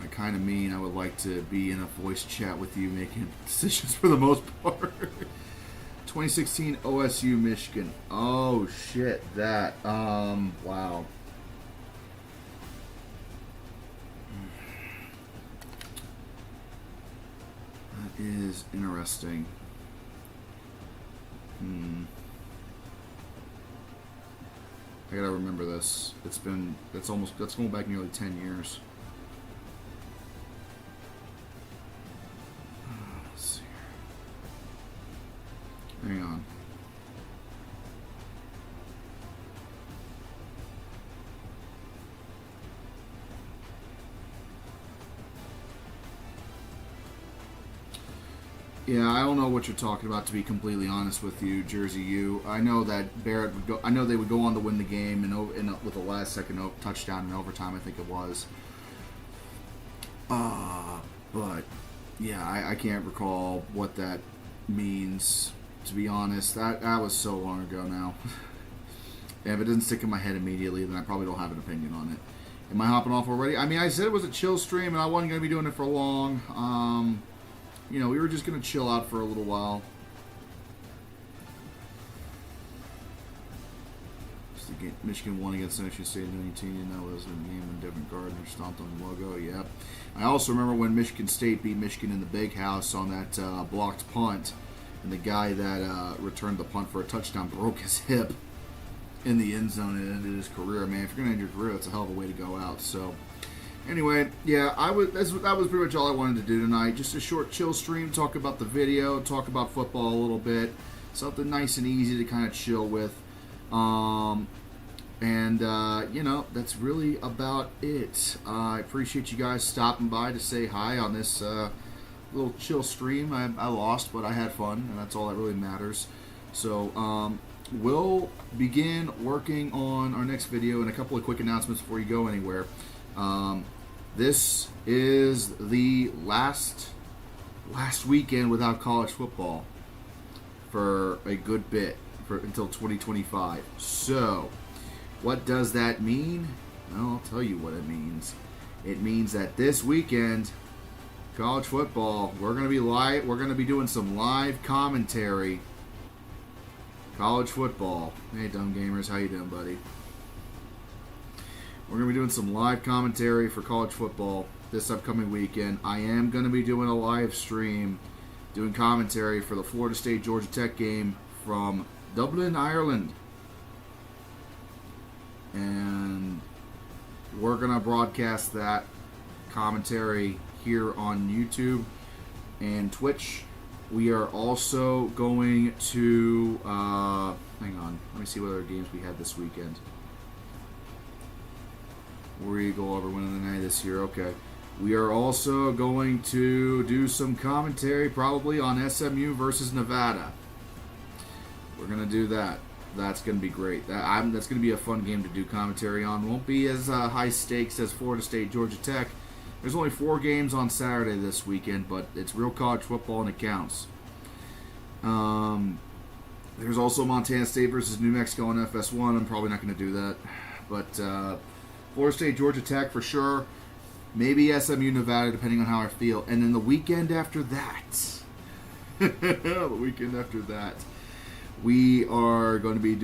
I kind of mean I would like to be in a voice chat with you making decisions for the most part. 2016 OSU Michigan. Oh shit, that. Wow. That is interesting. I gotta remember this. That's going back nearly 10 years. Let's see here. Hang on. Yeah, I don't know what you're talking about, to be completely honest with you, Jersey U. I know that Barrett would go. I know they would go on to win the game with a last-second touchdown in overtime, I think it was. But yeah, I can't recall what that means. To be honest, that was so long ago now. And if it doesn't stick in my head immediately, then I probably don't have an opinion on it. Am I hopping off already? I mean, I said it was a chill stream, and I wasn't going to be doing it for long. You know, we were just going to chill out for a little while. Michigan won against Michigan State in 2018, and that was a game when Devin Gardner stomped on the logo. Yep. I also remember when Michigan State beat Michigan in the Big House on that blocked punt, and the guy that returned the punt for a touchdown broke his hip in the end zone and ended his career. Man, if you're going to end your career, that's a hell of a way to go out. So, anyway, yeah, that was pretty much all I wanted to do tonight. Just a short, chill stream, talk about the video, talk about football a little bit. Something nice and easy to kind of chill with. You know, that's really about it. I appreciate you guys stopping by to say hi on this little chill stream. I lost, but I had fun, and that's all that really matters. So, we'll begin working on our next video and a couple of quick announcements before you go anywhere. This is the last weekend without college football for a good bit, until 2025. So, what does that mean? Well, I'll tell you what it means. It means that this weekend, college football, we're going to be live. We're going to be doing some live commentary. College football. Hey, dumb gamers, how you doing, buddy? We're going to be doing some live commentary for college football this upcoming weekend, I am going to be doing a live stream, doing commentary for the Florida State Georgia Tech game from Dublin, Ireland. And we're going to broadcast that commentary here on YouTube and Twitch. We are also going to, hang on, let me see what other games we had this weekend. War Eagle over winning the night this year, okay. We are also going to do some commentary probably on SMU versus Nevada. We're going to do that. That's going to be great. That's going to be a fun game to do commentary on. Won't be as high stakes as Florida State, Georgia Tech. There's only 4 games on Saturday this weekend, but it's real college football and it counts. There's also Montana State versus New Mexico in FS1. I'm probably not going to do that. But Florida State, Georgia Tech for sure. Maybe SMU, Nevada, depending on how I feel. And then the weekend after that, we are going to be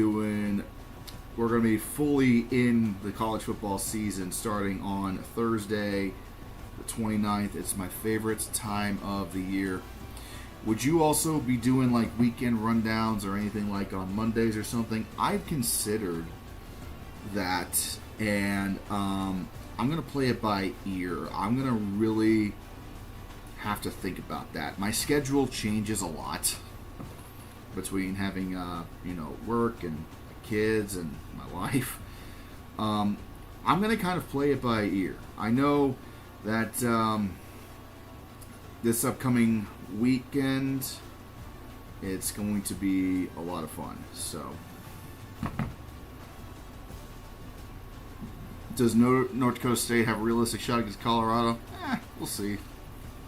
we're going to be fully in the college football season starting on Thursday, the 29th. It's my favorite time of the year. Would you also be doing like weekend rundowns or anything like on Mondays or something? I've considered that, and I'm going to play it by ear. I'm going to really have to think about that. My schedule changes a lot between having, work and kids and my life. I'm going to kind of play it by ear. I know that this upcoming weekend, it's going to be a lot of fun. So, does North Dakota State have a realistic shot against Colorado? We'll see.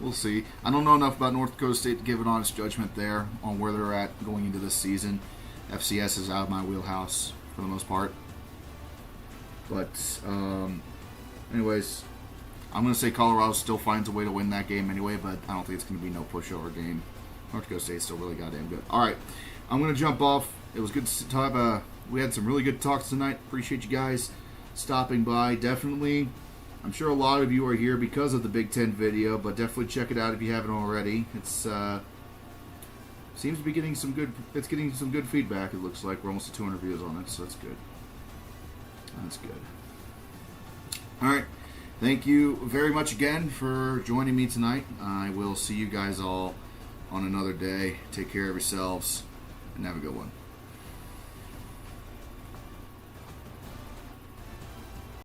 We'll see. I don't know enough about North Dakota State to give an honest judgment there on where they're at going into this season. FCS is out of my wheelhouse for the most part. But, anyways, I'm going to say Colorado still finds a way to win that game anyway, but I don't think it's going to be no pushover game. North Dakota State's still really goddamn good. All right, I'm going to jump off. It was good to have we had some really good talks tonight. Appreciate you guys stopping by. Definitely, I'm sure a lot of you are here because of the Big Ten video, but definitely check it out if you haven't already. It's seems to be getting some good. It's getting some good feedback. It looks like we're almost at 200 views on it, so that's good. That's good. All right. Thank you very much again for joining me tonight. I will see you guys all on another day. Take care of yourselves and have a good one.